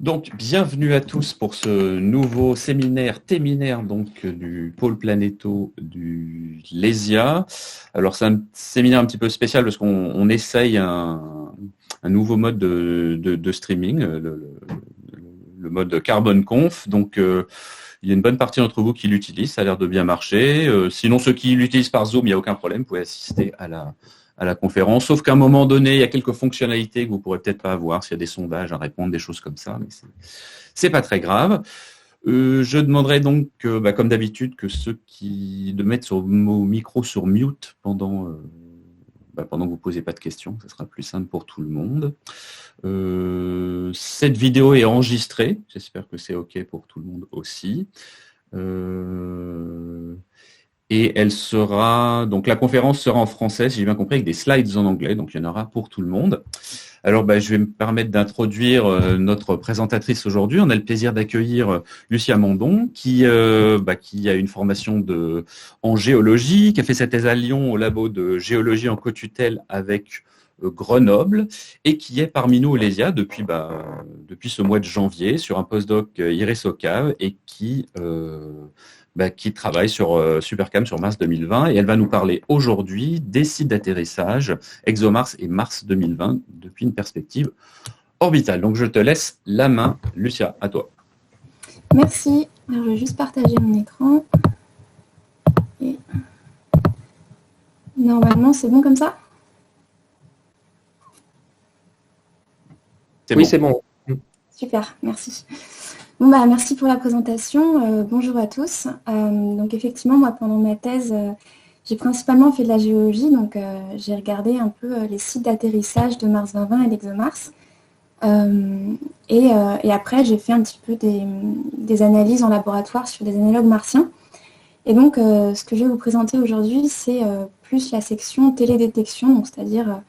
Donc, bienvenue à tous pour ce nouveau séminaire donc du pôle planéto du LESIA. Alors, c'est un séminaire un petit peu spécial parce qu'on essaye un nouveau mode de streaming, le mode Carbone Conf. Donc, il y a une bonne partie d'entre vous qui l'utilisent, ça a l'air de bien marcher. Sinon, ceux qui l'utilisent par Zoom, il n'y a aucun problème, vous pouvez assister à la conférence, sauf qu'à un moment donné, il y a quelques fonctionnalités que vous ne pourrez peut-être pas avoir, s'il y a des sondages à répondre, des choses comme ça, mais c'est pas très grave. Je demanderai donc, comme d'habitude, que ceux qui mettent son micro sur mute pendant que vous ne posez pas de questions, ce sera plus simple pour tout le monde. Cette vidéo est enregistrée, j'espère que c'est OK pour tout le monde aussi. Et elle sera, donc la conférence sera en français, si j'ai bien compris, avec des slides en anglais, donc il y en aura pour tout le monde. Alors, je vais me permettre d'introduire notre présentatrice aujourd'hui. On a le plaisir d'accueillir Lucia Mandon, qui a une formation en géologie, qui a fait sa thèse à Lyon au labo de géologie en co-tutelle avec Grenoble, et qui est parmi nous au LESIA depuis ce mois de janvier sur un postdoc IRIS-OCAV et qui travaille sur Supercam sur Mars 2020, et elle va nous parler aujourd'hui des sites d'atterrissage ExoMars et Mars 2020 depuis une perspective orbitale. Donc je te laisse la main, Lucia, à toi. Merci. Alors, je vais juste partager mon écran. Et... Normalement, c'est bon comme ça? Oui, c'est bon. Super, merci. Bon, merci pour la présentation. Bonjour à tous. Donc effectivement, moi, pendant ma thèse, j'ai principalement fait de la géologie. Donc j'ai regardé un peu les sites d'atterrissage de Mars 2020 et d'ExoMars. Et après, j'ai fait un petit peu des analyses en laboratoire sur des analogues martiens. Et donc, ce que je vais vous présenter aujourd'hui, c'est plus la section télédétection, donc c'est-à-dire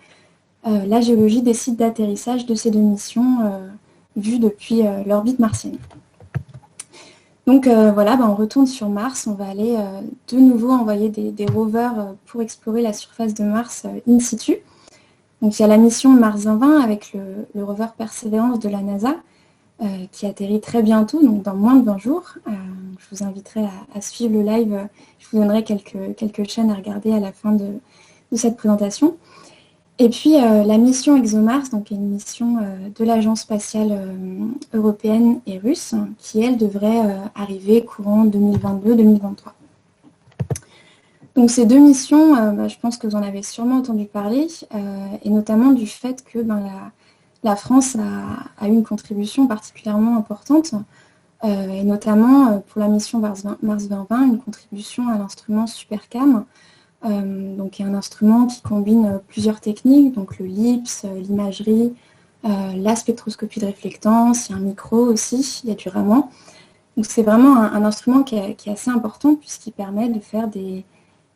la géologie des sites d'atterrissage de ces deux missions vues depuis l'orbite martienne. Donc on retourne sur Mars, on va aller de nouveau envoyer des rovers pour explorer la surface de Mars in situ. Donc il y a la mission Mars 2020 avec le rover Perseverance de la NASA qui atterrit très bientôt, donc dans moins de 20 jours. Je vous inviterai à suivre le live, je vous donnerai quelques chaînes à regarder à la fin de cette présentation. Et puis la mission ExoMars, donc une mission de l'Agence spatiale européenne et russe, qui elle devrait arriver courant 2022-2023. Donc ces deux missions, je pense que vous en avez sûrement entendu parler, et notamment du fait que la France a eu une contribution particulièrement importante, et notamment pour la mission Mars 2020, une contribution à l'instrument Supercam, donc il y a un instrument qui combine plusieurs techniques, donc le LIPS, l'imagerie, la spectroscopie de réflectance, il y a un micro aussi, il y a du Raman. Donc c'est vraiment un instrument qui est assez important puisqu'il permet de faire des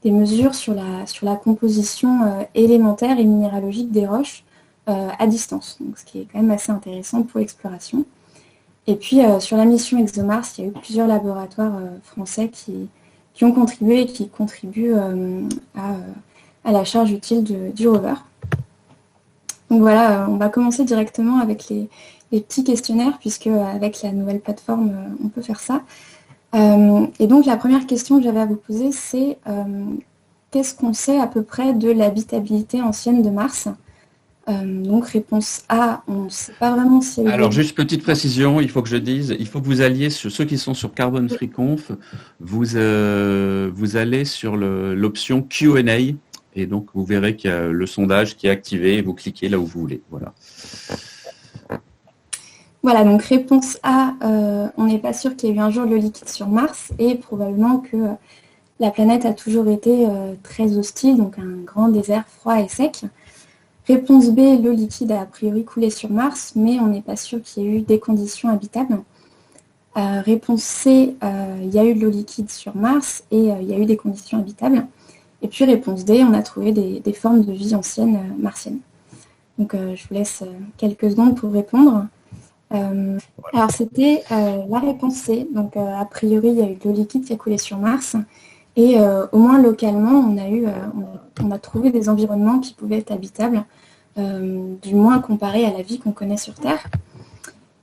mesures sur la composition élémentaire et minéralogique des roches à distance, donc ce qui est quand même assez intéressant pour l'exploration. Et puis sur la mission ExoMars, il y a eu plusieurs laboratoires français qui ont contribué et qui contribuent à la charge utile du rover. Donc voilà, on va commencer directement avec les petits questionnaires, puisque avec la nouvelle plateforme, on peut faire ça. Et donc la première question que j'avais à vous poser, c'est qu'est-ce qu'on sait à peu près de l'habitabilité ancienne de Mars? Donc réponse A, on ne sait pas vraiment si... Alors juste petite précision, il faut que je dise, il faut que vous alliez sur ceux qui sont sur Carbon Free Conf, vous allez sur l'option Q&A et donc vous verrez qu'il y a le sondage qui est activé et vous cliquez là où vous voulez. Voilà, donc réponse A, on n'est pas sûr qu'il y ait eu un jour de l'eau liquide sur Mars et probablement que la planète a toujours été très hostile, donc un grand désert froid et sec. Réponse B, l'eau liquide a priori coulé sur Mars, mais on n'est pas sûr qu'il y ait eu des conditions habitables. Réponse C, il y a eu de l'eau liquide sur Mars et il y a eu des conditions habitables. Et puis réponse D, on a trouvé des formes de vie anciennes martiennes. Donc je vous laisse quelques secondes pour répondre. Alors c'était la réponse C, donc a priori il y a eu de l'eau liquide qui a coulé sur Mars. Et au moins localement, on a trouvé des environnements qui pouvaient être habitables. du moins comparé à la vie qu'on connaît sur Terre.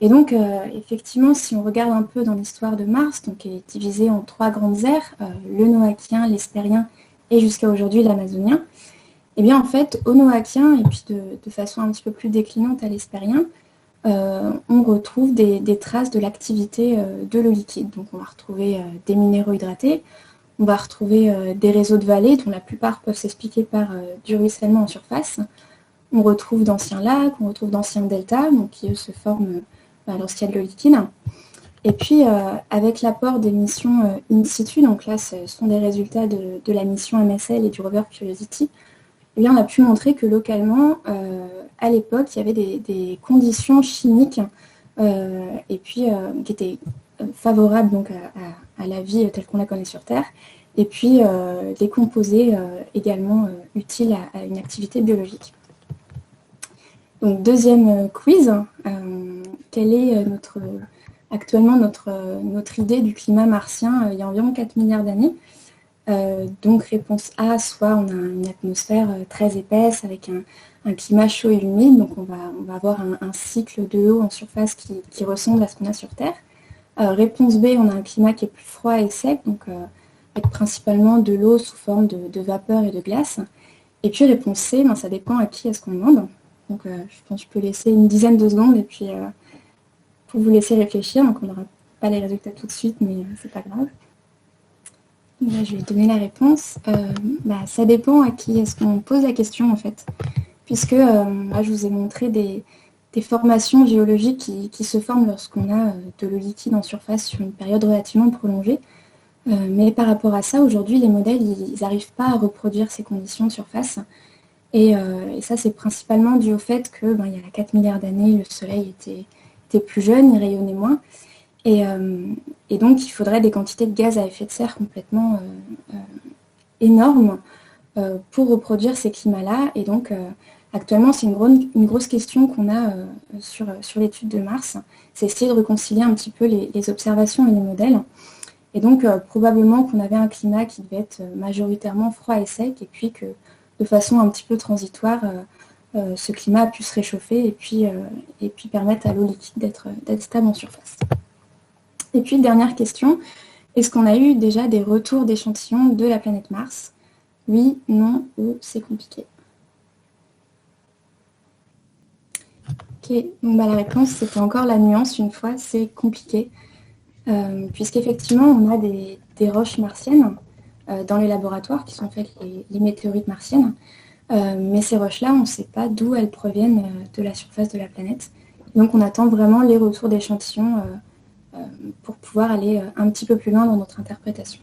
Et donc, effectivement, si on regarde un peu dans l'histoire de Mars, donc qui est divisée en 3 grandes ères, le noachien, l'hespérien et jusqu'à aujourd'hui l'amazonien, et bien en fait, au noachien, et puis de façon un petit peu plus déclinante à l'hespérien, on retrouve des traces de l'activité de l'eau liquide. Donc on va retrouver des minéraux hydratés, on va retrouver des réseaux de vallées, dont la plupart peuvent s'expliquer par du ruissellement en surface. On retrouve d'anciens lacs, on retrouve d'anciens deltas, donc qui eux se forment lorsqu'il y a de l'eau liquide. Et puis, avec l'apport des missions in situ, donc là, ce sont des résultats de la mission MSL et du rover Curiosity, eh bien, on a pu montrer que localement, à l'époque, il y avait des conditions chimiques et puis qui étaient favorables donc, à la vie telle qu'on la connaît sur Terre, et puis des composés également utiles à une activité biologique. Donc, deuxième quiz, quelle est actuellement notre idée du climat martien il y a environ 4 milliards d'années? Donc réponse A, soit on a une atmosphère très épaisse avec un climat chaud et humide, donc on va avoir un cycle de eau en surface qui ressemble à ce qu'on a sur Terre. Réponse B, on a un climat qui est plus froid et sec, donc avec principalement de l'eau sous forme de vapeur et de glace. Et puis réponse C, ça dépend à qui est-ce qu'on demande. Donc je pense que je peux laisser une dizaine de secondes et puis pour vous laisser réfléchir, donc on n'aura pas les résultats tout de suite, mais c'est pas grave. Là, je vais donner la réponse. Ça dépend à qui est-ce qu'on pose la question en fait, puisque là, je vous ai montré des formations géologiques qui se forment lorsqu'on a de l'eau liquide en surface sur une période relativement prolongée. Mais par rapport à ça, aujourd'hui, les modèles, ils n'arrivent pas à reproduire ces conditions de surface. Et ça, c'est principalement dû au fait que, il y a 4 milliards d'années, le Soleil était plus jeune, il rayonnait moins. Et donc, il faudrait des quantités de gaz à effet de serre complètement énormes pour reproduire ces climats-là. Et donc, actuellement, c'est une grosse question qu'on a sur l'étude de Mars. C'est essayer de réconcilier un petit peu les observations et les modèles. Et donc, probablement qu'on avait un climat qui devait être majoritairement froid et sec, et puis que, de façon un petit peu transitoire, ce climat a pu se réchauffer et puis permettre à l'eau liquide d'être stable en surface. Et puis, dernière question, est-ce qu'on a eu déjà des retours d'échantillons de la planète Mars? Oui, non, ou c'est compliqué? Ok, donc la réponse, c'était encore la nuance une fois, c'est compliqué. Puisqu'effectivement, on a des roches martiennes dans les laboratoires qui sont faites les météorites martiennes. Mais ces roches-là, on ne sait pas d'où elles proviennent de la surface de la planète. Donc on attend vraiment les retours d'échantillons pour pouvoir aller un petit peu plus loin dans notre interprétation.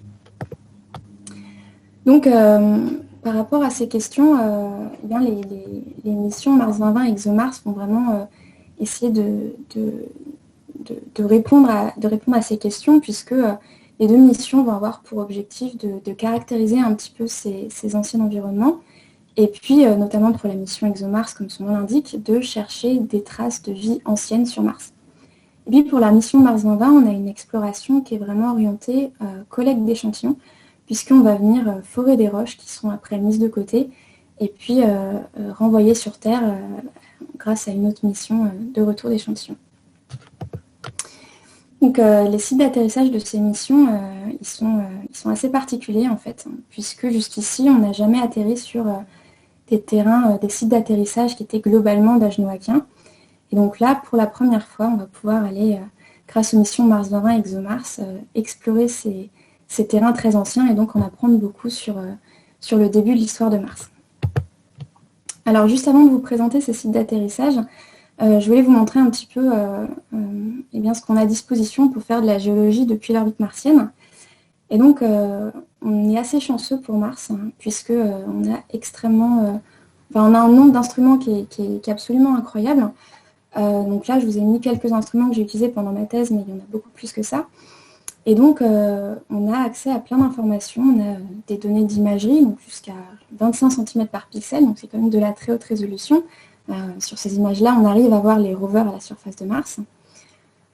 Donc, par rapport à ces questions, les missions Mars 2020 et ExoMars vont vraiment essayer de répondre à ces questions, puisque les deux missions vont avoir pour objectif de caractériser un petit peu ces anciens environnements, et puis notamment pour la mission ExoMars, comme son nom l'indique, de chercher des traces de vie ancienne sur Mars. Et puis pour la mission Mars 2020, on a une exploration qui est vraiment orientée collecte d'échantillons, puisqu'on va venir forer des roches qui sont après mises de côté, et puis renvoyer sur Terre grâce à une autre mission de retour d'échantillons. Donc les sites d'atterrissage de ces missions, ils sont assez particuliers en fait, puisque jusqu'ici, on n'a jamais atterri sur des sites d'atterrissage qui étaient globalement d'âge noachien. Et donc là, pour la première fois, on va pouvoir aller, grâce aux missions Mars 2020 et ExoMars, explorer ces terrains très anciens et donc en apprendre beaucoup sur le début de l'histoire de Mars. Alors juste avant de vous présenter ces sites d'atterrissage, je voulais vous montrer un petit peu ce qu'on a à disposition pour faire de la géologie depuis l'orbite martienne. Et donc, on est assez chanceux pour Mars, puisque on a un nombre d'instruments qui est absolument incroyable. Donc là, je vous ai mis quelques instruments que j'ai utilisés pendant ma thèse, mais il y en a beaucoup plus que ça. Et donc, on a accès à plein d'informations. On a des données d'imagerie, donc jusqu'à 25 cm par pixel, donc c'est quand même de la très haute résolution. Sur ces images-là, on arrive à voir les rovers à la surface de Mars.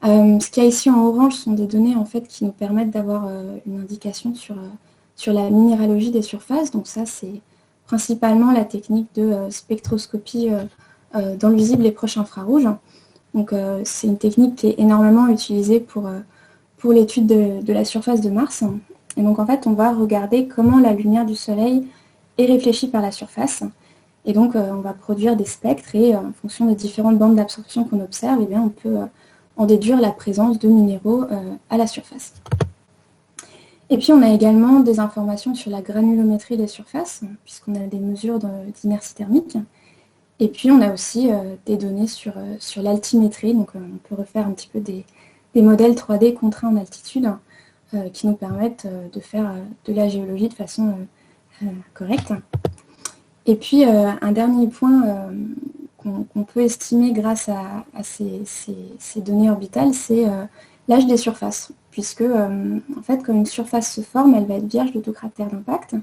Ce qu'il y a ici en orange sont des données en fait, qui nous permettent d'avoir une indication sur la minéralogie des surfaces. Donc ça, c'est principalement la technique de spectroscopie dans le visible et proche infrarouge. Donc c'est une technique qui est énormément utilisée pour l'étude de la surface de Mars. Et donc en fait, on va regarder comment la lumière du Soleil est réfléchie par la surface. Et donc on va produire des spectres et en fonction des différentes bandes d'absorption qu'on observe, eh bien, on peut en déduire la présence de minéraux à la surface. Et puis on a également des informations sur la granulométrie des surfaces, puisqu'on a des mesures d'inertie thermique. Et puis on a aussi des données sur l'altimétrie, donc on peut refaire un petit peu des modèles 3D contraints en altitude qui nous permettent de faire de la géologie de façon correcte. Et puis un dernier point qu'on peut estimer grâce à ces données orbitales, c'est l'âge des surfaces, puisque en fait quand une surface se forme, elle va être vierge de tout cratère d'impact,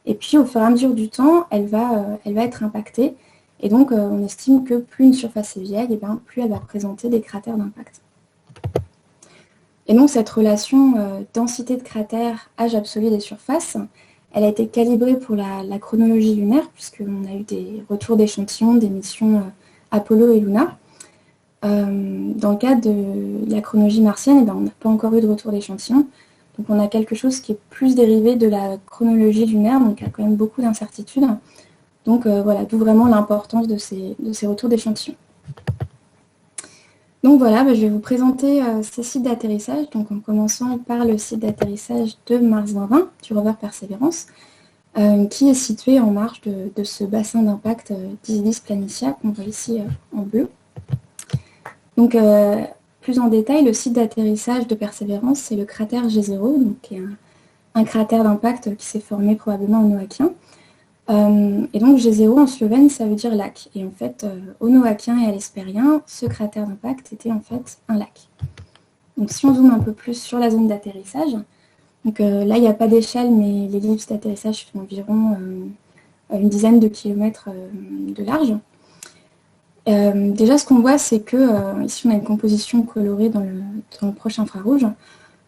et puis au fur et à mesure du temps, elle va être impactée, et donc on estime que plus une surface est vieille, et bien, plus elle va présenter des cratères d'impact. Et donc cette relation densité de cratères, âge absolu des surfaces, elle a été calibrée pour la chronologie lunaire, puisqu'on a eu des retours d'échantillons des missions Apollo et Luna. Dans le cas de la chronologie martienne, eh ben, on n'a pas encore eu de retour d'échantillons. Donc on a quelque chose qui est plus dérivé de la chronologie lunaire, donc il y a quand même beaucoup d'incertitudes. Donc voilà, d'où vraiment l'importance de ces retours d'échantillons. Donc voilà, je vais vous présenter ces sites d'atterrissage, donc en commençant par le site d'atterrissage de Mars 2020, du rover Perseverance, qui est situé en marge de ce bassin d'impact d'Isis Planitia, qu'on voit ici en bleu. Donc plus en détail, le site d'atterrissage de Perseverance, c'est le cratère G0, donc qui est un cratère d'impact qui s'est formé probablement au Noakien. Et donc G0 en slovène, ça veut dire lac. Et en fait, au Noakien et à l'Hespérien, ce cratère d'impact était en fait un lac. Donc si on zoome un peu plus sur la zone d'atterrissage, donc là il n'y a pas d'échelle, mais l'ellipse d'atterrissage fait environ une dizaine de kilomètres de large. Déjà ce qu'on voit, c'est que ici on a une composition colorée dans le proche infrarouge.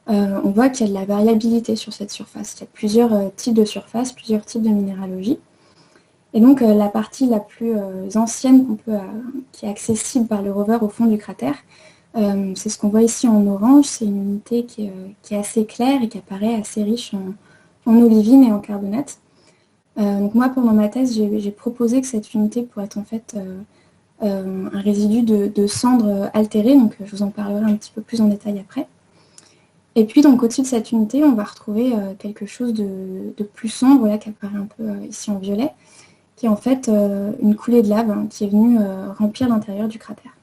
On voit qu'il y a de la variabilité sur cette surface. Il y a plusieurs types de surfaces, plusieurs types de minéralogie. Et donc la partie la plus ancienne qui est accessible par le rover au fond du cratère, c'est ce qu'on voit ici en orange. C'est une unité qui est assez claire et qui apparaît assez riche en olivine et en carbonate. Donc moi, pendant ma thèse, j'ai proposé que cette unité pourrait être en fait un résidu de cendres altérées. Donc je vous en parlerai un petit peu plus en détail après. Et puis donc au-dessus de cette unité, on va retrouver quelque chose de plus sombre, là, qui apparaît un peu ici en violet, qui est en fait une coulée de lave qui est venue remplir l'intérieur du cratère.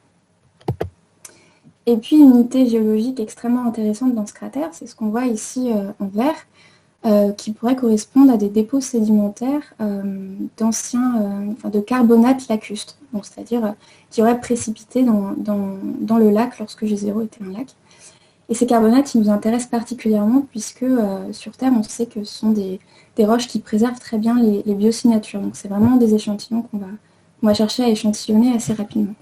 Et puis une unité géologique extrêmement intéressante dans ce cratère, c'est ce qu'on voit ici en vert, qui pourrait correspondre à des dépôts sédimentaires de carbonate lacustre, donc c'est-à-dire qui auraient précipité dans le lac lorsque G0 était un lac. Et ces carbonates, ils nous intéressent particulièrement puisque sur Terre, on sait que ce sont des roches qui préservent très bien les biosignatures. Donc c'est vraiment des échantillons qu'on va chercher à échantillonner assez rapidement.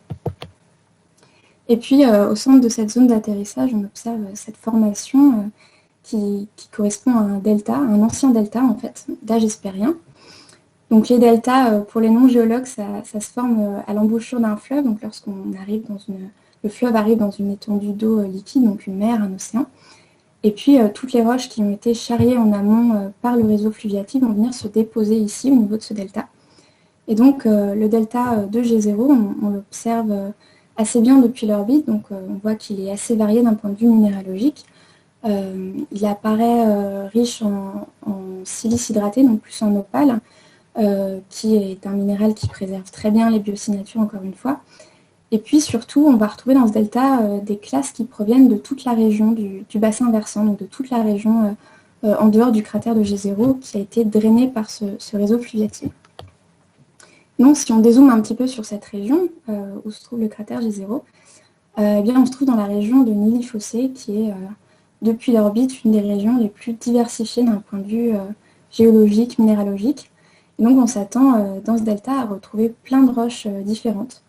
Et puis au centre de cette zone d'atterrissage, on observe cette formation qui correspond à un delta, un ancien delta en fait, d'âge hespérien. Donc les deltas, pour les non-géologues, ça se forme à l'embouchure d'un fleuve, donc lorsqu'on arrive le fleuve arrive dans une étendue d'eau liquide, donc une mer, un océan. Et puis toutes les roches qui ont été charriées en amont par le réseau fluviatique vont venir se déposer ici au niveau de ce delta. Et donc le delta de G0, on l'observe assez bien depuis l'orbite, donc on voit qu'il est assez varié d'un point de vue minéralogique. Il apparaît riche en silice hydraté, donc plus en opale, qui est un minéral qui préserve très bien les biosignatures, encore une fois. Et puis surtout, on va retrouver dans ce delta des classes qui proviennent de toute la région du bassin versant, donc de toute la région en dehors du cratère de G0 qui a été drainé par ce réseau fluviatique. Donc si on dézoome un petit peu sur cette région où se trouve le cratère G0, eh bien, on se trouve dans la région de Nili-Fossé qui est depuis l'orbite une des régions les plus diversifiées d'un point de vue géologique, minéralogique. Et donc on s'attend dans ce delta à retrouver plein de roches différentes.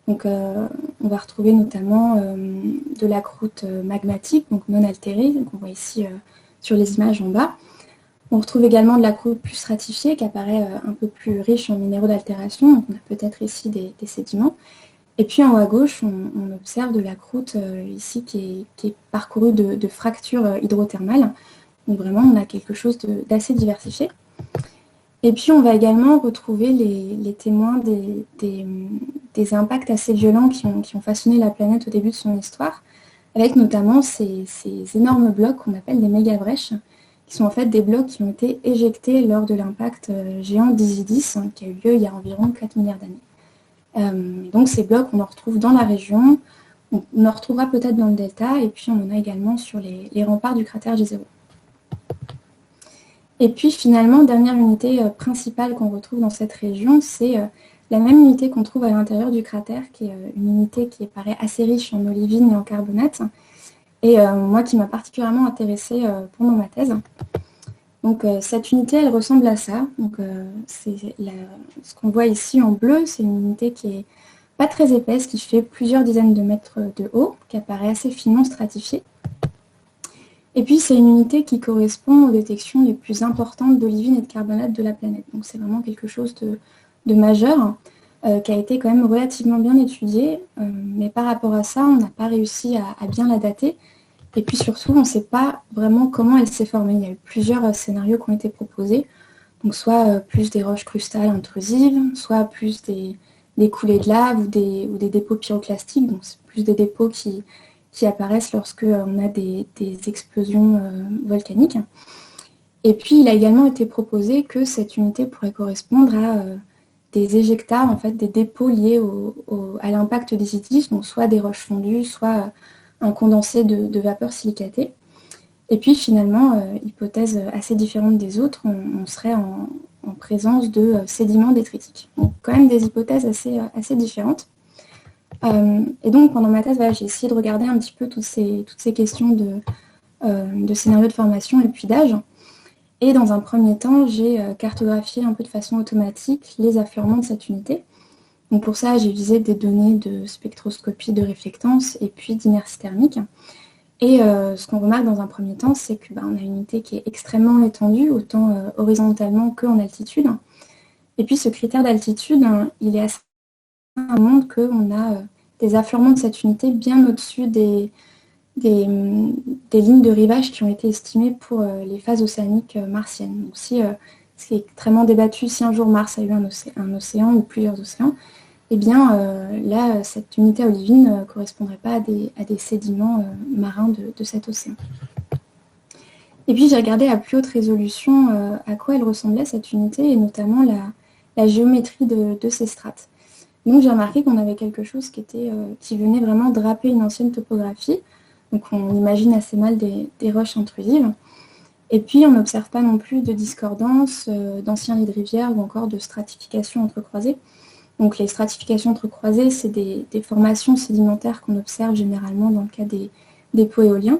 Donc, on va retrouver notamment de la croûte magmatique, donc non altérée, donc on voit ici sur les images en bas. On retrouve également de la croûte plus stratifiée qui apparaît un peu plus riche en minéraux d'altération. Donc on a peut-être ici des sédiments. Et puis en haut à gauche, on observe de la croûte ici qui est parcourue de fractures hydrothermales. Donc vraiment, on a quelque chose d'assez diversifié. Et puis on va également retrouver les témoins des impacts assez violents qui ont façonné la planète au début de son histoire, avec notamment ces énormes blocs qu'on appelle des mégabrèches, qui sont en fait des blocs qui ont été éjectés lors de l'impact géant d'Isidis, qui a eu lieu il y a environ 4 milliards d'années. Donc ces blocs, on en retrouve dans la région, on en retrouvera peut-être dans le delta, et puis on en a également sur les remparts du cratère G0. Et puis finalement, dernière unité principale qu'on retrouve dans cette région, c'est la même unité qu'on trouve à l'intérieur du cratère, qui est une unité qui paraît assez riche en olivine et en carbonate, et moi qui m'a particulièrement intéressée pendant ma thèse. Donc cette unité, elle ressemble à ça. Donc, ce qu'on voit ici en bleu, c'est une unité qui est pas très épaisse, qui fait plusieurs dizaines de mètres de haut, qui apparaît assez finement stratifiée. Et puis, c'est une unité qui correspond aux détections les plus importantes d'olivine et de carbonate de la planète. Donc, c'est vraiment quelque chose de majeur qui a été quand même relativement bien étudié. Mais par rapport à ça, on n'a pas réussi à bien la dater. Et puis surtout, on ne sait pas vraiment comment elle s'est formée. Il y a eu plusieurs scénarios qui ont été proposés. Donc, soit plus des roches crustales intrusives, soit plus des coulées de lave ou des dépôts pyroclastiques. Donc, c'est plus des dépôts qui apparaissent lorsque on a des explosions volcaniques. Et puis, il a également été proposé que cette unité pourrait correspondre à des éjectats, en fait, des dépôts liés à l'impact des Isidis, donc soit des roches fondues, soit un condensé de vapeur silicatée. Et puis, finalement, hypothèse assez différente des autres, on serait en présence de sédiments détritiques. Donc, quand même des hypothèses assez différentes. Et donc, pendant ma thèse, j'ai essayé de regarder un petit peu toutes ces questions de scénarios de formation et puis d'âge. Et dans un premier temps, j'ai cartographié un peu de façon automatique les affleurements de cette unité. Donc pour ça, j'ai utilisé des données de spectroscopie de réflectance et puis d'inertie thermique. Et ce qu'on remarque dans un premier temps, c'est qu'on a une unité qui est extrêmement étendue, autant horizontalement qu'en altitude. Et puis ce critère d'altitude, il est assez montre qu'on a des affleurements de cette unité bien au-dessus des lignes de rivage qui ont été estimées pour les phases océaniques martiennes. Donc si c'est extrêmement débattu, si un jour Mars a eu un océan ou plusieurs océans, eh bien là, cette unité olivine ne correspondrait pas à des sédiments marins de cet océan. Et puis j'ai regardé à plus haute résolution à quoi elle ressemblait cette unité, et notamment la géométrie de ces strates. Donc j'ai remarqué qu'on avait quelque chose qui venait vraiment draper une ancienne topographie. Donc on imagine assez mal des roches intrusives. Et puis on n'observe pas non plus de discordance, d'anciens lits de rivière ou encore de stratification entrecroisée. Donc les stratifications entrecroisées, c'est des formations sédimentaires qu'on observe généralement dans le cas des dépôts éoliens.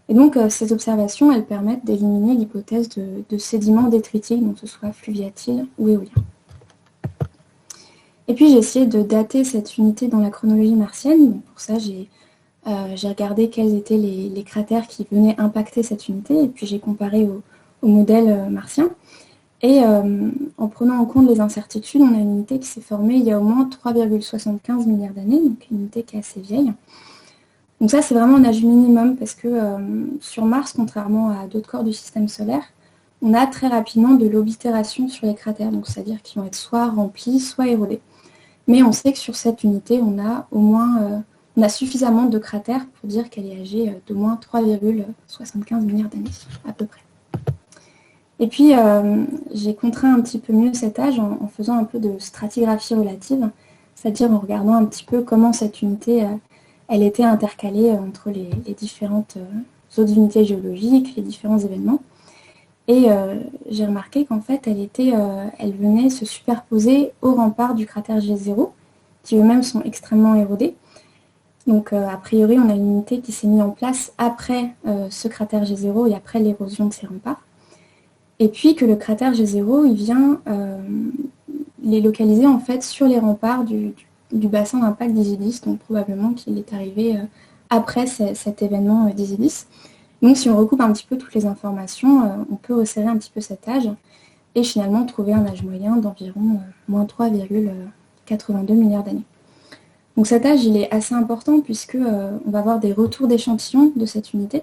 Et donc ces observations, elles permettent d'éliminer l'hypothèse de sédiments détritiques, donc que ce soit fluviatiles ou éoliens. Et puis j'ai essayé de dater cette unité dans la chronologie martienne. Donc, pour ça, j'ai regardé quels étaient les cratères qui venaient impacter cette unité, et puis j'ai comparé au modèle martien. Et en prenant en compte les incertitudes, on a une unité qui s'est formée il y a au moins 3,75 milliards d'années, donc une unité qui est assez vieille. Donc ça, c'est vraiment un âge minimum, parce que sur Mars, contrairement à d'autres corps du système solaire, on a très rapidement de l'oblitération sur les cratères, donc c'est-à-dire qu'ils vont être soit remplis, soit érodés. Mais on sait que sur cette unité, on a suffisamment de cratères pour dire qu'elle est âgée d'au moins 3,75 milliards d'années, à peu près. Et puis, j'ai contraint un petit peu mieux cet âge en faisant un peu de stratigraphie relative, c'est-à-dire en regardant un petit peu comment cette unité, elle était intercalée entre les différentes autres unités géologiques, les différents événements. Et j'ai remarqué qu'en fait, elle venait se superposer aux remparts du cratère G0, qui eux-mêmes sont extrêmement érodés. Donc, a priori, on a une unité qui s'est mise en place après ce cratère G0 et après l'érosion de ces remparts. Et puis que le cratère G0, il vient les localiser en fait sur les remparts du bassin d'impact d'Isidis, donc probablement qu'il est arrivé après cet événement d'Isidis. Donc si on recoupe un petit peu toutes les informations, on peut resserrer un petit peu cet âge et finalement trouver un âge moyen d'environ moins 3,82 milliards d'années. Donc cet âge, il est assez important puisque on va avoir des retours d'échantillons de cette unité.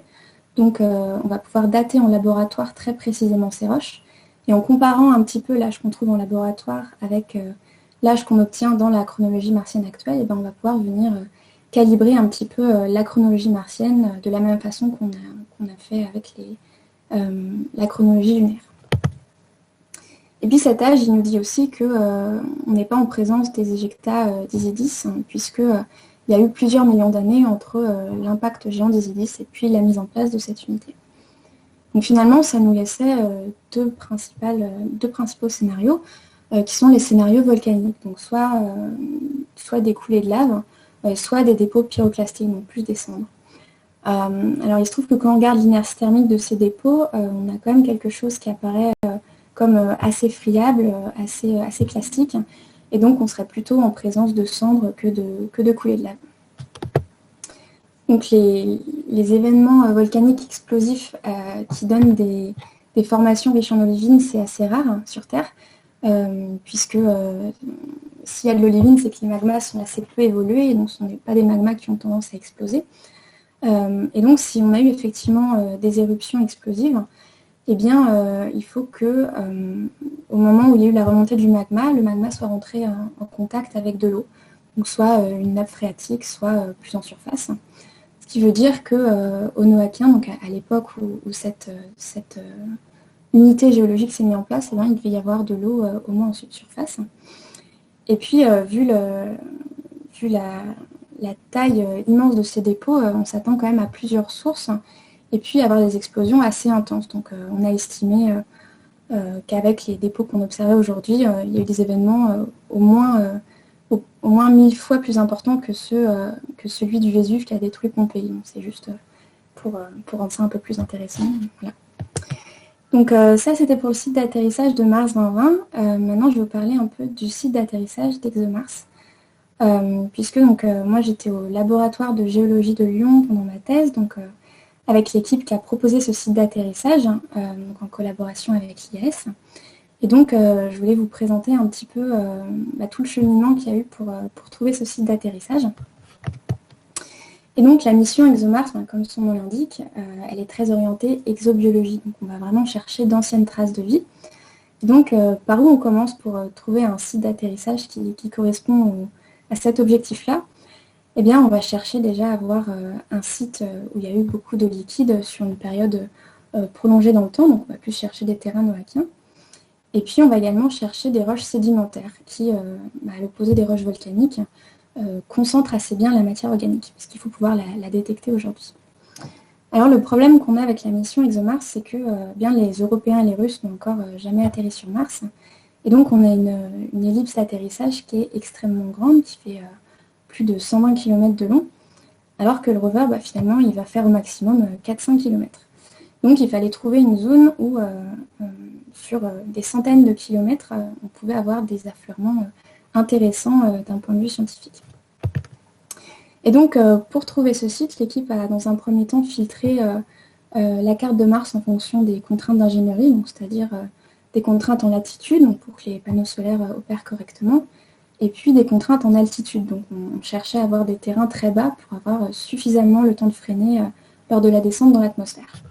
Donc on va pouvoir dater en laboratoire très précisément ces roches. Et en comparant un petit peu l'âge qu'on trouve en laboratoire avec l'âge qu'on obtient dans la chronologie martienne actuelle, et ben, on va pouvoir venir calibrer un petit peu la chronologie martienne de la même façon qu'on a fait avec la chronologie lunaire. Et puis cet âge, il nous dit aussi qu'on n'est pas en présence des éjecta d'Isidis, puisque il y a eu plusieurs millions d'années entre l'impact géant d'Isidis et puis la mise en place de cette unité. Donc finalement, ça nous laissait deux principaux scénarios, qui sont les scénarios volcaniques, donc soit des coulées de lave, soit des dépôts pyroclastiques, donc plus des cendres. Alors il se trouve que quand on regarde l'inertie thermique de ces dépôts, on a quand même quelque chose qui apparaît comme assez friable, assez plastique, et donc on serait plutôt en présence de cendres que de coulées de lave. Donc les événements volcaniques explosifs qui donnent des formations riches en olivine, c'est assez rare sur Terre, puisque s'il y a de l'olivine, c'est que les magmas sont assez peu évolués, et donc ce ne sont pas des magmas qui ont tendance à exploser. Et donc si on a eu effectivement des éruptions explosives, eh bien, il faut que, au moment où il y a eu la remontée du magma, le magma soit rentré en contact avec de l'eau, donc soit une nappe phréatique, soit plus en surface. Ce qui veut dire qu'au Noaquien, donc à l'époque où cette unité géologique s'est mise en place, eh bien, il devait y avoir de l'eau au moins en surface. Et puis, vu la taille immense de ces dépôts, on s'attend quand même à plusieurs sources. Et puis avoir des explosions assez intenses. Donc on a estimé qu'avec les dépôts qu'on observait aujourd'hui, il y a eu des événements au moins 1000 fois plus importants que celui du Vésuve qui a détruit Pompéi. C'est juste pour rendre ça un peu plus intéressant. Voilà. Donc ça, c'était pour le site d'atterrissage de Mars 2020. Maintenant, je vais vous parler un peu du site d'atterrissage d'ExoMars. Puisque donc, moi, j'étais au laboratoire de géologie de Lyon pendant ma thèse, donc avec l'équipe qui a proposé ce site d'atterrissage, en collaboration avec l'IAS. Et donc, je voulais vous présenter un petit peu tout le cheminement qu'il y a eu pour trouver ce site d'atterrissage. Et donc, la mission ExoMars, comme son nom l'indique, elle est très orientée exobiologie. Donc, on va vraiment chercher d'anciennes traces de vie. Et donc, par où on commence pour trouver un site d'atterrissage qui correspond à cet objectif-là? Eh bien, on va chercher déjà à avoir un site où il y a eu beaucoup de liquide sur une période prolongée dans le temps, donc on va plus chercher des terrains noaquiens. Et puis, on va également chercher des roches sédimentaires qui, à l'opposé des roches volcaniques, concentrent assez bien la matière organique, parce qu'il faut pouvoir la détecter aujourd'hui. Alors, le problème qu'on a avec la mission ExoMars, c'est que bien les Européens et les Russes n'ont encore jamais atterri sur Mars. Et donc, on a une ellipse d'atterrissage qui est extrêmement grande, qui fait plus de 120 km de long, alors que le rover, finalement, il va faire au maximum 400 km. Donc, il fallait trouver une zone où, sur des centaines de kilomètres, on pouvait avoir des affleurements intéressants d'un point de vue scientifique. Et donc, pour trouver ce site, l'équipe a, dans un premier temps, filtré la carte de Mars en fonction des contraintes d'ingénierie, c'est-à-dire des contraintes en latitude, donc pour que les panneaux solaires opèrent correctement, et puis des contraintes en altitude. Donc on cherchait à avoir des terrains très bas pour avoir suffisamment le temps de freiner lors de la descente dans l'atmosphère.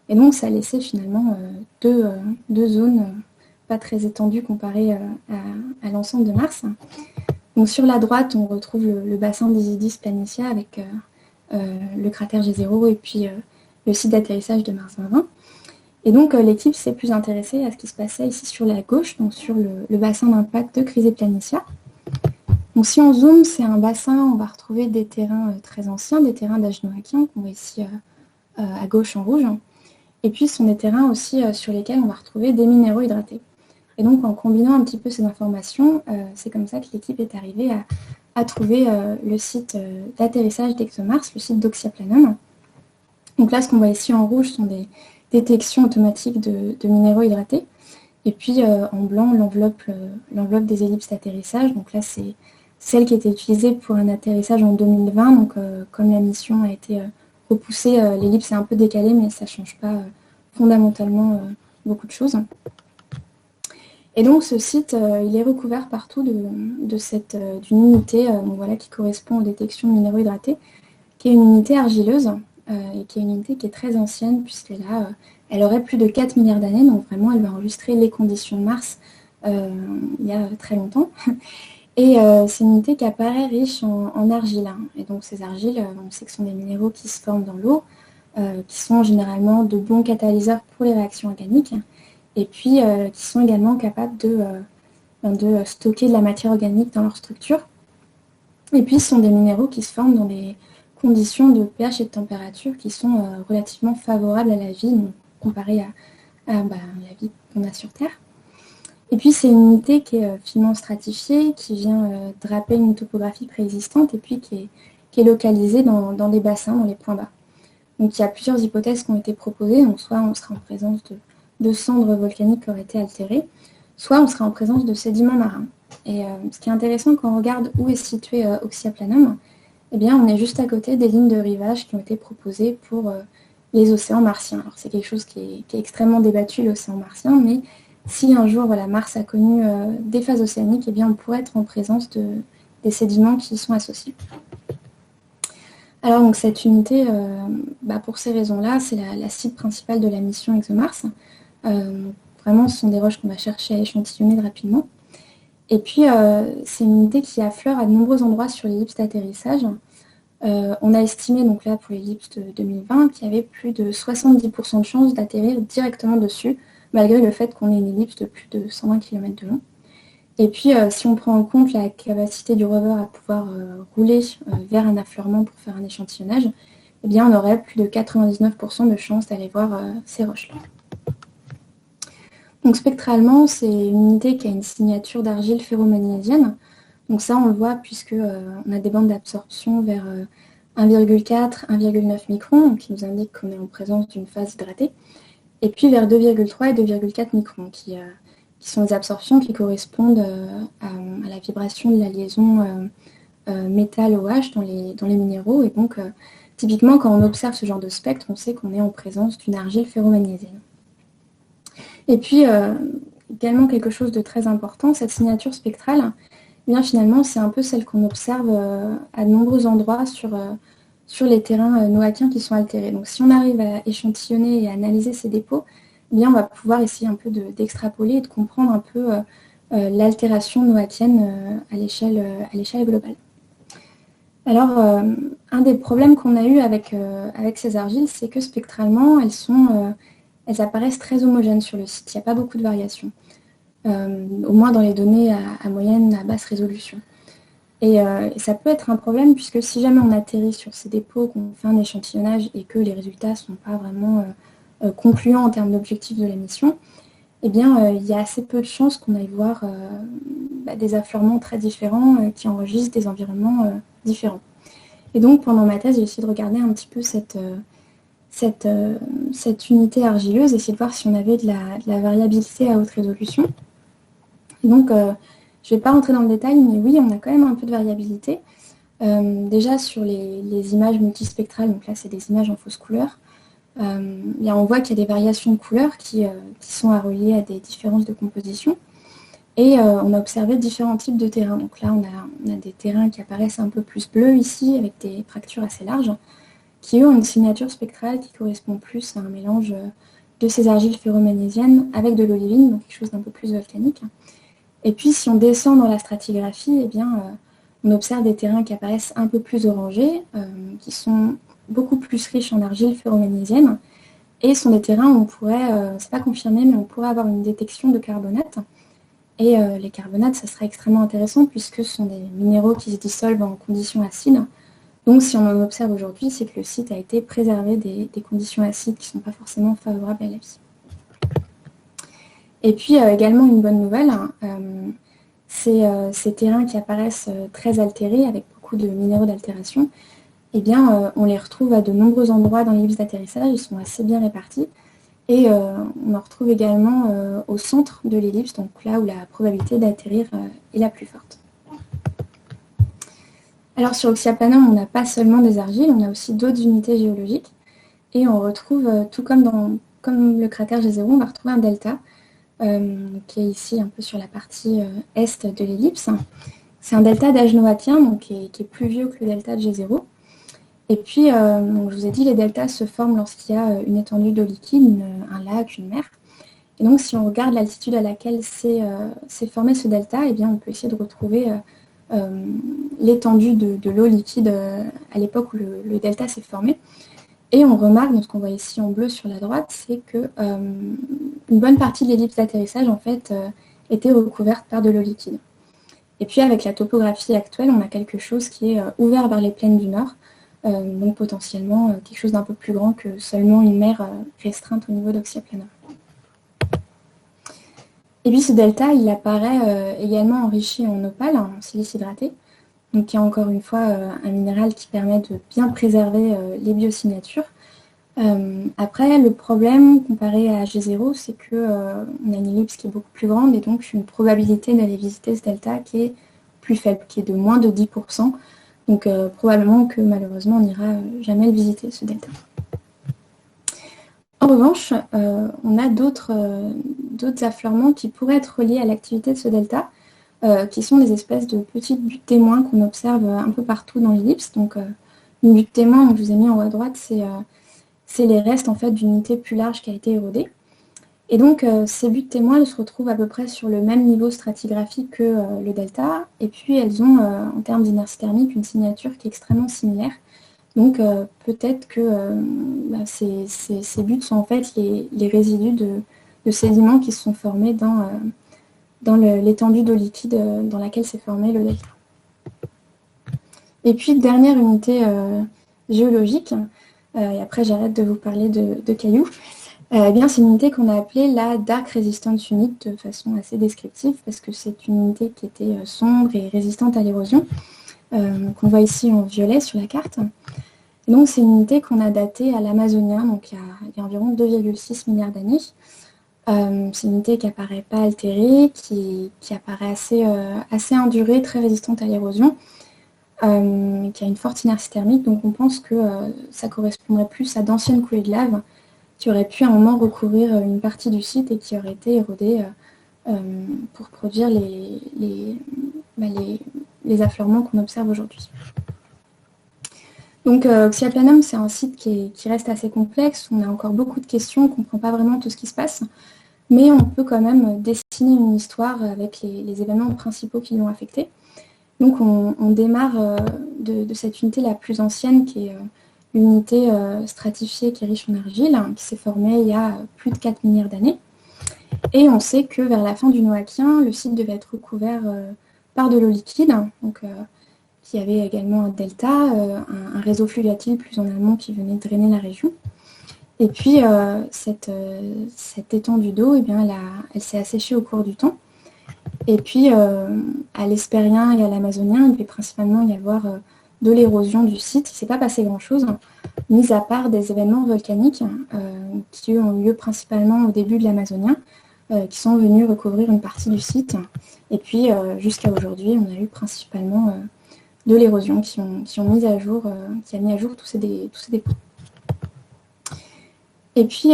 Et donc ça laissait finalement deux zones pas très étendues comparées à l'ensemble de Mars. Donc sur la droite, on retrouve le bassin d'Isidis Planitia avec le cratère G0 et puis le site d'atterrissage de Mars 2020. Et donc l'équipe s'est plus intéressée à ce qui se passait ici sur la gauche, donc sur le bassin d'impact de Chryse Planitia. Donc si on zoome, c'est un bassin, on va retrouver des terrains très anciens, des terrains d'âge noaquien, qu'on voit ici à gauche en rouge. Et puis ce sont des terrains aussi sur lesquels on va retrouver des minéraux hydratés. Et donc en combinant un petit peu ces informations, c'est comme ça que l'équipe est arrivée à trouver le site d'atterrissage d'ExoMars, le site d'Oxyaplanum. Donc là, ce qu'on voit ici en rouge sont des détection automatique de minéraux hydratés. Et puis en blanc, l'enveloppe des ellipses d'atterrissage. Donc là, c'est celle qui était utilisée pour un atterrissage en 2020. Donc comme la mission a été repousser. L'ellipse est un peu décalée, mais ça ne change pas fondamentalement beaucoup de choses. Et donc ce site, il est recouvert partout d'une unité qui correspond aux détections de minéraux hydratés, qui est une unité argileuse, et qui est une unité qui est très ancienne, elle aurait plus de 4 milliards d'années, donc vraiment elle va enregistrer les conditions de Mars il y a très longtemps. Et c'est une unité qui apparaît riche en argile. Et donc ces argiles, on sait que ce sont des minéraux qui se forment dans l'eau, qui sont généralement de bons catalyseurs pour les réactions organiques, et puis qui sont également capables de stocker de la matière organique dans leur structure. Et puis ce sont des minéraux qui se forment dans des conditions de pH et de température qui sont relativement favorables à la vie, comparées à la vie qu'on a sur Terre. Et puis c'est une unité qui est finement stratifiée, qui vient draper une topographie préexistante et puis qui est localisée dans des bassins, dans les points bas. Donc il y a plusieurs hypothèses qui ont été proposées. Donc soit on sera en présence de cendres volcaniques qui auraient été altérées, soit on sera en présence de sédiments marins. Et ce qui est intéressant quand on regarde où est situé Oxyaplanum, eh bien on est juste à côté des lignes de rivage qui ont été proposées pour les océans martiens. Alors c'est quelque chose qui est extrêmement débattu, l'océan martien, mais si un jour Mars a connu des phases océaniques, eh bien on pourrait être en présence des sédiments qui y sont associés. Alors donc cette unité, pour ces raisons-là, c'est la cible principale de la mission ExoMars. Vraiment, ce sont des roches qu'on va chercher à échantillonner rapidement. Et puis, c'est une unité qui affleure à de nombreux endroits sur l'ellipse d'atterrissage. On a estimé, donc là, pour l'ellipse de 2020, qu'il y avait plus de 70% de chances d'atterrir directement dessus, malgré le fait qu'on ait une ellipse de plus de 120 km de long. Et puis, si on prend en compte la capacité du rover à pouvoir rouler vers un affleurement pour faire un échantillonnage, eh bien, on aurait plus de 99% de chances d'aller voir ces roches-là. Donc, spectralement, c'est une unité qui a une signature d'argile ferromagnésienne. Donc ça, on le voit puisque on a des bandes d'absorption vers 1,4, 1,9 microns, qui nous indiquent qu'on est en présence d'une phase hydratée, et puis vers 2,3 et 2,4 microns, qui sont des absorptions qui correspondent à la vibration de la liaison métal-OH dans les minéraux. Et donc, typiquement, quand on observe ce genre de spectre, on sait qu'on est en présence d'une argile ferromagnésienne. Et puis, également quelque chose de très important, cette signature spectrale, eh bien, finalement, c'est un peu celle qu'on observe à de nombreux endroits sur les terrains noachiens qui sont altérés. Donc, si on arrive à échantillonner et à analyser ces dépôts, eh bien, on va pouvoir essayer un peu d'extrapoler et de comprendre un peu l'altération noachienne à l'échelle globale. Alors, un des problèmes qu'on a eu avec ces argiles, c'est que spectralement, elles apparaissent très homogènes sur le site. Il n'y a pas beaucoup de variations, au moins dans les données à moyenne, à basse résolution. Et ça peut être un problème puisque si jamais on atterrit sur ces dépôts, qu'on fait un échantillonnage et que les résultats ne sont pas vraiment concluants en termes d'objectifs de la mission, eh bien, il y a assez peu de chances qu'on aille voir des affleurements très différents qui enregistrent des environnements différents. Et donc, pendant ma thèse, j'ai essayé de regarder un petit peu cette unité argileuse, essayer de voir si on avait de la variabilité à haute résolution. Et donc, je ne vais pas rentrer dans le détail, mais oui, on a quand même un peu de variabilité. Déjà, sur les images multispectrales, donc là, c'est des images en fausse couleur, on voit qu'il y a des variations de couleurs qui sont à relier à des différences de composition. Et on a observé différents types de terrains. Donc là, on a des terrains qui apparaissent un peu plus bleus ici, avec des fractures assez larges, qui eux ont une signature spectrale qui correspond plus à un mélange de ces argiles ferromagnésiennes avec de l'olivine, donc quelque chose d'un peu plus volcanique. Et puis, si on descend dans la stratigraphie, eh bien, on observe des terrains qui apparaissent un peu plus orangés, qui sont beaucoup plus riches en argile ferromagnésienne, et sont des terrains où on pourrait, c'est pas confirmé, mais on pourrait avoir une détection de carbonates. Et les carbonates, ça serait extrêmement intéressant puisque ce sont des minéraux qui se dissolvent en conditions acides. Donc, si on en observe aujourd'hui, c'est que le site a été préservé des conditions acides qui ne sont pas forcément favorables à la vie. Et puis, également une bonne nouvelle, ces terrains qui apparaissent très altérés, avec beaucoup de minéraux d'altération, eh bien, on les retrouve à de nombreux endroits dans l'ellipse d'atterrissage, ils sont assez bien répartis. Et on en retrouve également au centre de l'ellipse, donc là où la probabilité d'atterrir est la plus forte. Alors sur Oxyaplanum, on n'a pas seulement des argiles, on a aussi d'autres unités géologiques. Et on retrouve, tout comme le cratère G0, on va retrouver un delta qui est ici un peu sur la partie est de l'ellipse. C'est un delta d'âge noétien, donc qui est plus vieux que le delta de G0. Et puis, donc, je vous ai dit, les deltas se forment lorsqu'il y a une étendue d'eau liquide, un lac, une mer. Et donc, si on regarde l'altitude à laquelle s'est formé ce delta, eh bien, on peut essayer de retrouver l'étendue de l'eau liquide à l'époque où le delta s'est formé. Et on remarque, donc ce qu'on voit ici en bleu sur la droite, c'est que une bonne partie de l'ellipse d'atterrissage, en fait, était recouverte par de l'eau liquide. Et puis, avec la topographie actuelle, on a quelque chose qui est ouvert vers les plaines du Nord, donc potentiellement quelque chose d'un peu plus grand que seulement une mer restreinte au niveau d'Oxyaplanum. Et puis ce delta, il apparaît également enrichi en opale, en silice hydraté, donc qui est encore une fois un minéral qui permet de bien préserver les biosignatures. Après, le problème comparé à G0, c'est qu'on a une ellipse qui est beaucoup plus grande et donc une probabilité d'aller visiter ce delta qui est plus faible, qui est de moins de 10%. Donc probablement que malheureusement, on n'ira jamais le visiter, ce delta. En revanche, on a d'autres affleurements qui pourraient être reliés à l'activité de ce delta, qui sont des espèces de petites buttes témoins qu'on observe un peu partout dans l'ellipse. Donc, une butte témoin, que je vous ai mis en haut à droite, c'est les restes en fait d'unités plus larges qui a été érodée. Et donc, ces buttes témoins, elles se retrouvent à peu près sur le même niveau stratigraphique que le delta, et puis elles ont, en termes d'inertie thermique, une signature qui est extrêmement similaire. Donc peut-être que ces buttes sont en fait les résidus de sédiments qui se sont formés dans l'étendue d'eau liquide dans laquelle s'est formé le delta. Et puis dernière unité géologique, et après j'arrête de vous parler de cailloux, eh bien c'est une unité qu'on a appelée la Dark Resistance Unit de façon assez descriptive parce que c'est une unité qui était sombre et résistante à l'érosion, qu'on voit ici en violet sur la carte. Et donc c'est une unité qu'on a datée à l'Amazonien, donc il y a environ 2,6 milliards d'années. C'est une unité qui n'apparaît pas altérée, qui apparaît assez endurée, très résistante à l'érosion, qui a une forte inertie thermique, donc on pense que ça correspondrait plus à d'anciennes coulées de lave qui auraient pu à un moment recouvrir une partie du site et qui auraient été érodées pour produire les affleurements qu'on observe aujourd'hui. Donc Oxyaplanum, c'est un site qui reste assez complexe, on a encore beaucoup de questions, on ne comprend pas vraiment tout ce qui se passe, mais on peut quand même dessiner une histoire avec les événements principaux qui l'ont affecté. Donc on démarre de cette unité la plus ancienne, qui est l'unité stratifiée qui est riche en argile, qui s'est formée il y a plus de 4 milliards d'années. Et on sait que vers la fin du Noaquien, le site devait être recouvert par de l'eau liquide, donc qui avait également un delta, un réseau fluviatile plus en amont qui venait drainer la région. Et puis, cette étendue d'eau, eh bien, elle s'est asséchée au cours du temps. Et puis, à l'Hespérien et à l'Amazonien, il devait principalement y avoir de l'érosion du site. Il ne s'est pas passé grand-chose, mis à part des événements volcaniques qui ont eu lieu principalement au début de l'Amazonien, qui sont venus recouvrir une partie du site. Et puis, jusqu'à aujourd'hui, on a eu principalement de l'érosion qui a mis à jour tous ces dépôts. Et puis,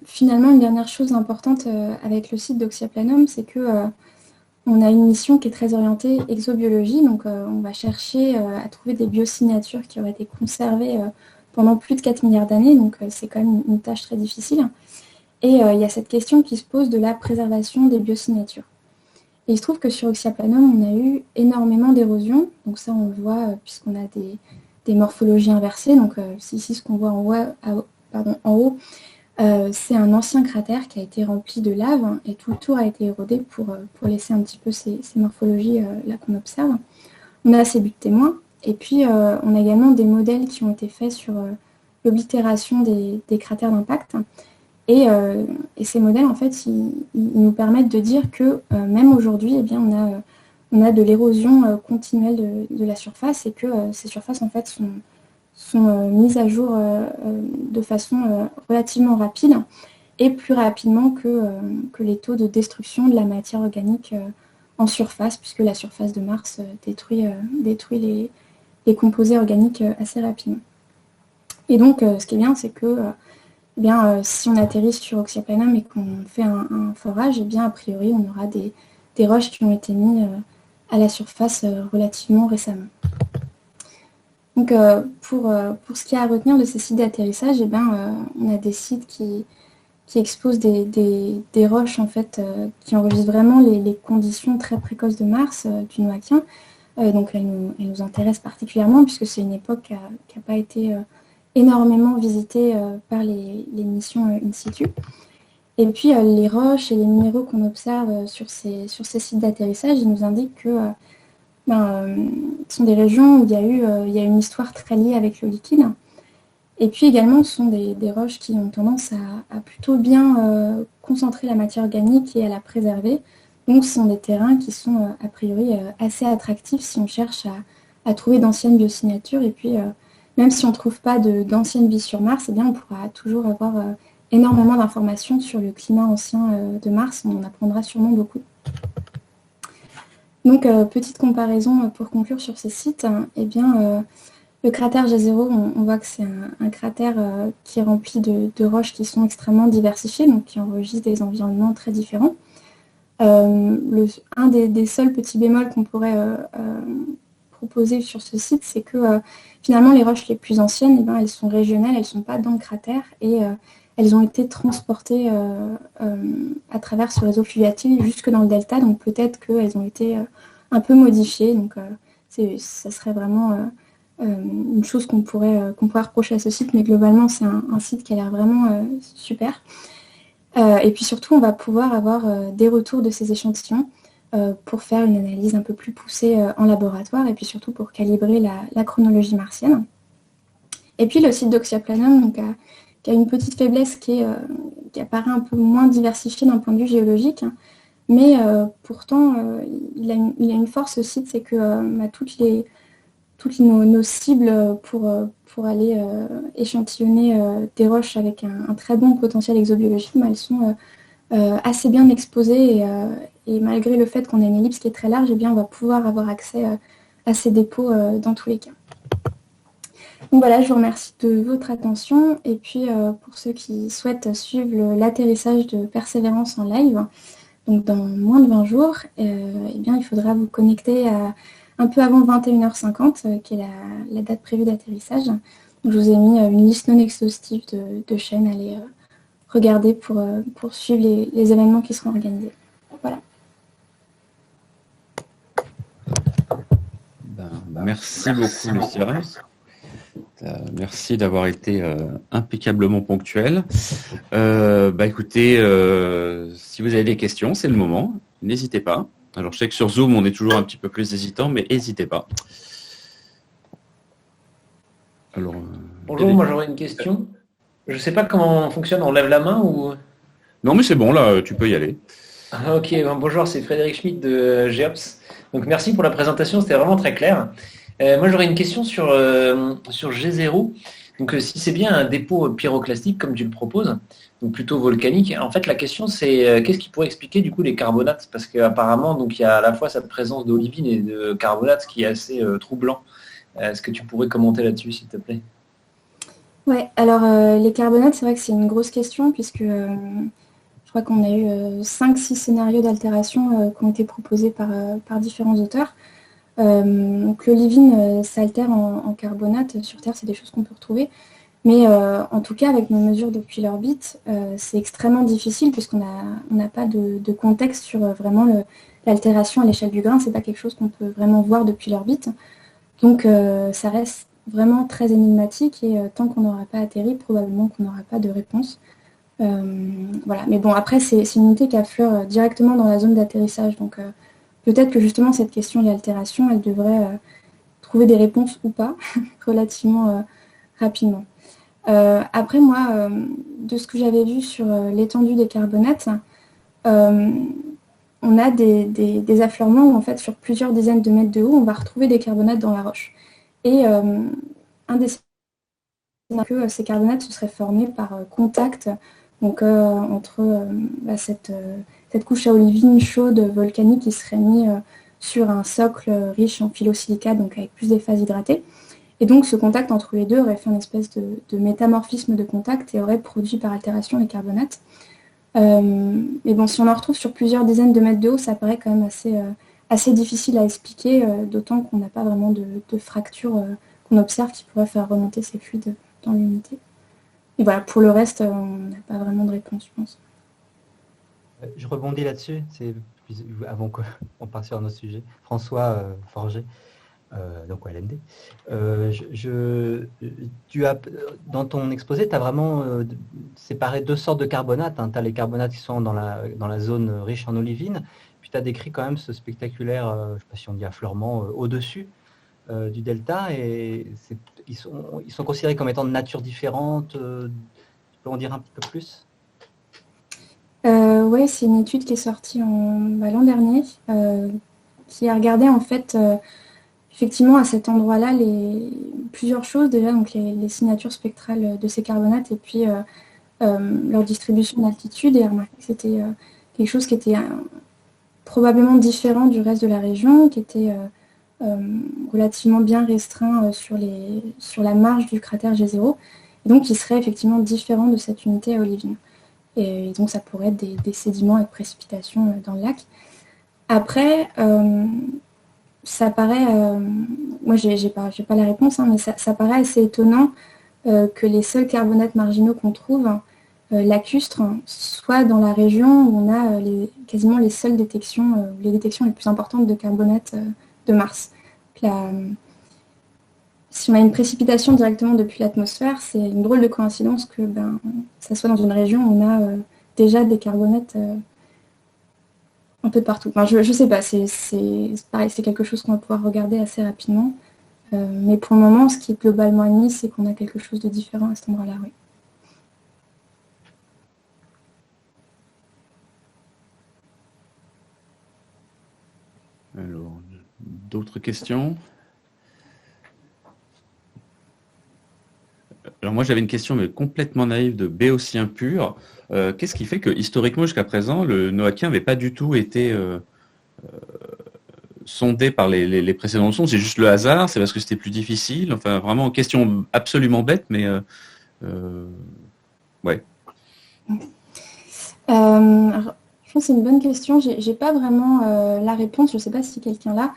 finalement, une dernière chose importante avec le site d'Oxyaplanum, c'est que on a une mission qui est très orientée exobiologie, donc on va chercher à trouver des biosignatures qui auraient été conservées pendant plus de 4 milliards d'années, donc c'est quand même une tâche très difficile. Et il y a cette question qui se pose de la préservation des biosignatures. Et il se trouve que sur Oxyaplanum, on a eu énormément d'érosion, donc ça on le voit puisqu'on a des morphologies inversées, donc ici ce qu'on voit en haut, c'est un ancien cratère qui a été rempli de lave et tout le tour a été érodé pour laisser un petit peu ces morphologies là qu'on observe. On a ces buttes témoins et puis on a également des modèles qui ont été faits sur l'oblitération des cratères d'impact. Et ces modèles, en fait, ils nous permettent de dire que même aujourd'hui, eh bien, on a de l'érosion continuelle de la surface et que ces surfaces, en fait, sont mises à jour de façon relativement rapide et plus rapidement que les taux de destruction de la matière organique en surface, puisque la surface de Mars détruit les composés organiques assez rapidement. Et donc, ce qui est bien, c'est que si on atterrit sur Oxyaplanum et qu'on fait un forage, a priori, on aura des roches qui ont été mises à la surface relativement récemment. Donc, pour ce qui est à retenir de ces sites d'atterrissage, on a des sites qui exposent des roches en fait, qui enregistrent vraiment les conditions très précoces de Mars, du Noakien. Donc, elle nous intéresse particulièrement puisque c'est une époque qui n'a pas été énormément visitée par les missions in situ. Et puis, les roches et les minéraux qu'on observe sur ces sites d'atterrissage, ils nous indiquent que ce sont des régions où il y a une histoire très liée avec le liquide. Et puis également, ce sont des roches qui ont tendance à plutôt bien concentrer la matière organique et à la préserver. Donc, ce sont des terrains qui sont a priori assez attractifs si on cherche à trouver d'anciennes biosignatures. Et puis, même si on ne trouve pas d'ancienne vie sur Mars, on pourra toujours avoir énormément d'informations sur le climat ancien de Mars. On en apprendra sûrement beaucoup. Donc, petite comparaison pour conclure sur ces sites, le cratère Jezero, on voit que c'est un cratère qui est rempli de roches qui sont extrêmement diversifiées, donc qui enregistrent des environnements très différents. Un des seuls petits bémols qu'on pourrait proposer sur ce site, c'est que finalement, les roches les plus anciennes, elles sont régionales, elles ne sont pas dans le cratère, et elles ont été transportées à travers ce réseau fluviatile jusque dans le delta, donc peut-être qu'elles ont été un peu modifiées. Donc ça serait vraiment une chose qu'on pourrait reprocher à ce site, mais globalement c'est un site qui a l'air vraiment super. Et puis surtout, on va pouvoir avoir des retours de ces échantillons pour faire une analyse un peu plus poussée en laboratoire, et puis surtout pour calibrer la chronologie martienne. Et puis le site d'Oxyaplanum, qui a une petite faiblesse qui apparaît un peu moins diversifiée d'un point de vue géologique, mais pourtant il a une force, ce site, c'est que toutes nos cibles pour aller échantillonner des roches avec un très bon potentiel exobiologique, elles sont assez bien exposées, et malgré le fait qu'on ait une ellipse qui est très large, on va pouvoir avoir accès à ces dépôts dans tous les cas. Donc voilà, je vous remercie de votre attention, et puis pour ceux qui souhaitent suivre l'atterrissage de Persévérance en live, donc dans moins de 20 jours, il faudra vous connecter un peu avant 21h50, qui est la date prévue d'atterrissage. Donc, je vous ai mis une liste non exhaustive de chaînes à aller regarder pour suivre les événements qui seront organisés. Voilà. Merci beaucoup, Lucia. Merci d'avoir été impeccablement ponctuel. Écoutez, si vous avez des questions, c'est le moment. N'hésitez pas. Alors, je sais que sur Zoom, on est toujours un petit peu plus hésitant, mais n'hésitez pas. Alors, bonjour, moi j'aurais une question. Je ne sais pas comment fonctionne, on lève la main ou... Non, mais c'est bon, là, tu peux y aller. Ok, bonjour, c'est Frédéric Schmitt de GEOPS. Donc, merci pour la présentation, c'était vraiment très clair. Moi, j'aurais une question sur G0. Donc, si c'est bien un dépôt pyroclastique, comme tu le proposes, donc plutôt volcanique, en fait, la question, c'est qu'est-ce qui pourrait expliquer, du coup, les carbonates? Parce qu'apparemment, il y a à la fois cette présence d'olivine et de carbonates qui est assez troublant. Est-ce que tu pourrais commenter là-dessus, s'il te plaît? Ouais, alors, les carbonates, c'est vrai que c'est une grosse question, puisque je crois qu'on a eu 5-6 scénarios d'altération qui ont été proposés par différents auteurs. Donc l'olivine s'altère en carbonate sur Terre, c'est des choses qu'on peut retrouver. Mais en tout cas, avec nos mesures depuis l'orbite, c'est extrêmement difficile puisqu'on n'a pas de contexte sur vraiment l'altération à l'échelle du grain. C'est pas quelque chose qu'on peut vraiment voir depuis l'orbite. Donc ça reste vraiment très énigmatique, et tant qu'on n'aura pas atterri, probablement qu'on n'aura pas de réponse. Voilà. Mais bon, après, c'est une unité qui affleure directement dans la zone d'atterrissage. Donc peut-être que justement cette question de l'altération, elle devrait trouver des réponses ou pas relativement rapidement. Après, moi, de ce que j'avais vu sur l'étendue des carbonates, on a des affleurements où, en fait, sur plusieurs dizaines de mètres de haut, on va retrouver des carbonates dans la roche. Et un des scénarios, que ces carbonates se seraient formés par contact, donc entre cette couche à olivine chaude volcanique qui serait mise sur un socle riche en phyllosilicate, donc avec plus des phases hydratées. Et donc ce contact entre les deux aurait fait une espèce de métamorphisme de contact et aurait produit par altération les carbonates. Mais bon, si on en retrouve sur plusieurs dizaines de mètres de haut, ça paraît quand même assez difficile à expliquer, d'autant qu'on n'a pas vraiment de fracture qu'on observe qui pourrait faire remonter ces fluides dans l'unité. Et voilà, pour le reste, on n'a pas vraiment de réponse, je pense. Je rebondis là-dessus, avant qu'on parte sur un autre sujet. François Forger, donc au LMD. Tu as, dans ton exposé, tu as vraiment séparé deux sortes de carbonates. Hein. Tu as les carbonates qui sont dans la zone riche en olivine, puis tu as décrit quand même ce spectaculaire, je ne sais pas si on dit affleurement, au-dessus du delta, et ils sont considérés comme étant de nature différente. Tu peux en dire un petit peu plus ? Oui, c'est une étude qui est sortie l'an dernier, qui a regardé en fait effectivement à cet endroit-là plusieurs choses, déjà donc les signatures spectrales de ces carbonates et puis leur distribution d'altitude, et a remarqué que c'était quelque chose qui était probablement différent du reste de la région, qui était relativement bien restreint sur la marge du cratère G0, et donc qui serait effectivement différent de cette unité à olivine. Et donc ça pourrait être des sédiments et de précipitations dans le lac. Après, ça paraît, moi j'ai pas la réponse, hein, mais ça paraît assez étonnant que les seuls carbonates marginaux qu'on trouve, lacustres, soient dans la région où on a quasiment les seules détections, les détections les plus importantes de carbonates de Mars. Si on a une précipitation directement depuis l'atmosphère, c'est une drôle de coïncidence que ça soit dans une région où on a déjà des carbonates un peu de partout. Enfin, je ne sais pas, c'est pareil, c'est quelque chose qu'on va pouvoir regarder assez rapidement. Mais pour le moment, ce qui est globalement admis, c'est qu'on a quelque chose de différent à cet endroit-là. Oui. Alors, d'autres questions ? Alors moi j'avais une question mais complètement naïve de béotien pur. Qu'est-ce qui fait que historiquement jusqu'à présent le noachien n'avait pas du tout été sondé par les précédentes sondes? C'est juste le hasard? C'est parce que c'était plus difficile? Enfin vraiment question absolument bête, mais ouais. Alors, je pense que c'est une bonne question. J'ai pas vraiment la réponse. Je ne sais pas si quelqu'un l'a.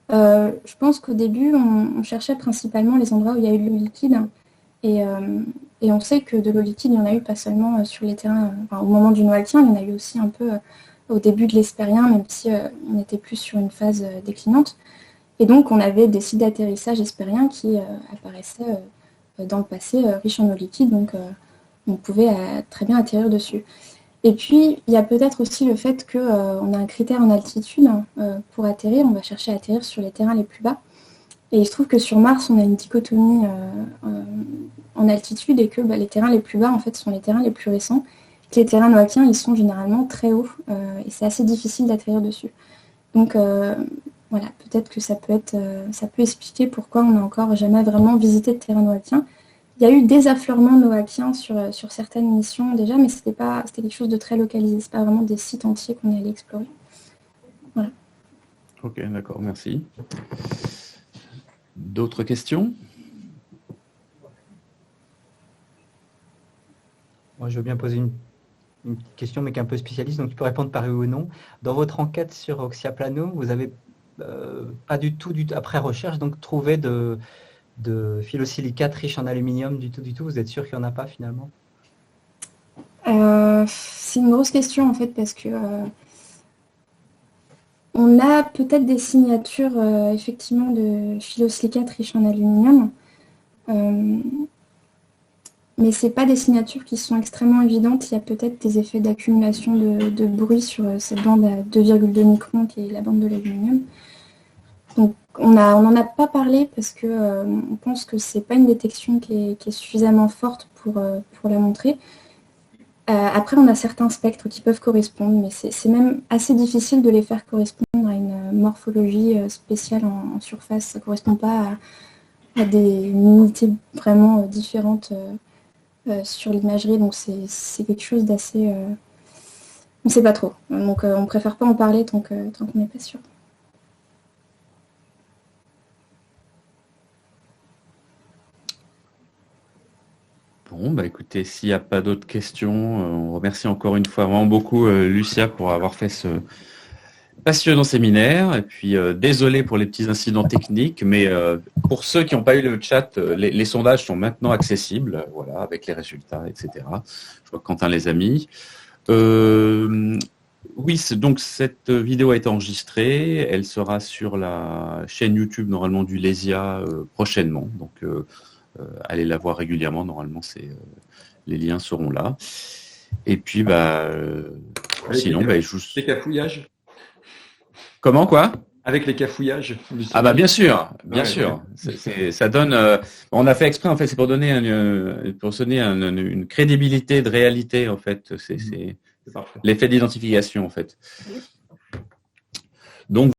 Je pense qu'au début on cherchait principalement les endroits où il y a eu de l'eau liquide. Et on sait que de l'eau liquide, il y en a eu pas seulement sur les terrains, au moment du noachien, il y en a eu aussi un peu au début de l'hespérien, même si on était plus sur une phase déclinante. Et donc, on avait des sites d'atterrissage hespériens qui apparaissaient dans le passé riches en eau liquide, donc on pouvait très bien atterrir dessus. Et puis, il y a peut-être aussi le fait qu'on a un critère en altitude pour atterrir. On va chercher à atterrir sur les terrains les plus bas. Et il se trouve que sur Mars, on a une dichotomie en altitude et que les terrains les plus bas, en fait, sont les terrains les plus récents. Les terrains noachiens, ils sont généralement très hauts et c'est assez difficile d'atterrir dessus. Donc, voilà, peut-être que ça peut expliquer pourquoi on n'a encore jamais vraiment visité de terrain noachien. Il y a eu des affleurements noachiens sur certaines missions déjà, mais c'était quelque chose de très localisé. C'est pas vraiment des sites entiers qu'on est allé explorer. Voilà. Ok, d'accord, merci. D'autres questions? Moi, je veux bien poser une petite question, mais qui est un peu spécialiste, donc tu peux répondre par oui ou non. Dans votre enquête sur Oxyaplano, vous avez pas du tout, après recherche, donc trouvé de phyllosilicate riche en aluminium du tout. Vous êtes sûr qu'il n'y en a pas finalement? C'est une grosse question en fait, parce que on a peut-être des signatures effectivement de phyllosilicate riche en aluminium, mais ce n'est pas des signatures qui sont extrêmement évidentes. Il y a peut-être des effets d'accumulation de bruit sur cette bande à 2,2 microns qui est la bande de l'aluminium. Donc on n'en a pas parlé parce qu'on pense que ce n'est pas une détection qui est suffisamment forte pour la montrer. Après, on a certains spectres qui peuvent correspondre, mais c'est même assez difficile de les faire correspondre à une morphologie spéciale en surface. Ça ne correspond pas à des unités vraiment différentes sur l'imagerie, donc c'est quelque chose d'assez... on ne sait pas trop, donc on ne préfère pas en parler tant qu'on n'est pas sûr. Bon, bah écoutez, s'il n'y a pas d'autres questions, on remercie encore une fois vraiment beaucoup Lucia pour avoir fait ce passionnant séminaire. Et puis, désolé pour les petits incidents techniques, mais pour ceux qui n'ont pas eu le chat, les sondages sont maintenant accessibles, voilà, avec les résultats, etc. Je vois que Quentin les a mis. Oui, donc cette vidéo a été enregistrée. Elle sera sur la chaîne YouTube normalement du Lesia prochainement. Donc, allez la voir régulièrement. Normalement, les liens seront là. Et puis, sinon, je vous... Les cafouillages. Comment, quoi? Avec les cafouillages. Ah bah bien sûr, bien sûr. Ouais. Ça donne. On a fait exprès en fait, c'est pour donner une crédibilité de réalité en fait. C'est l'effet d'identification en fait. Donc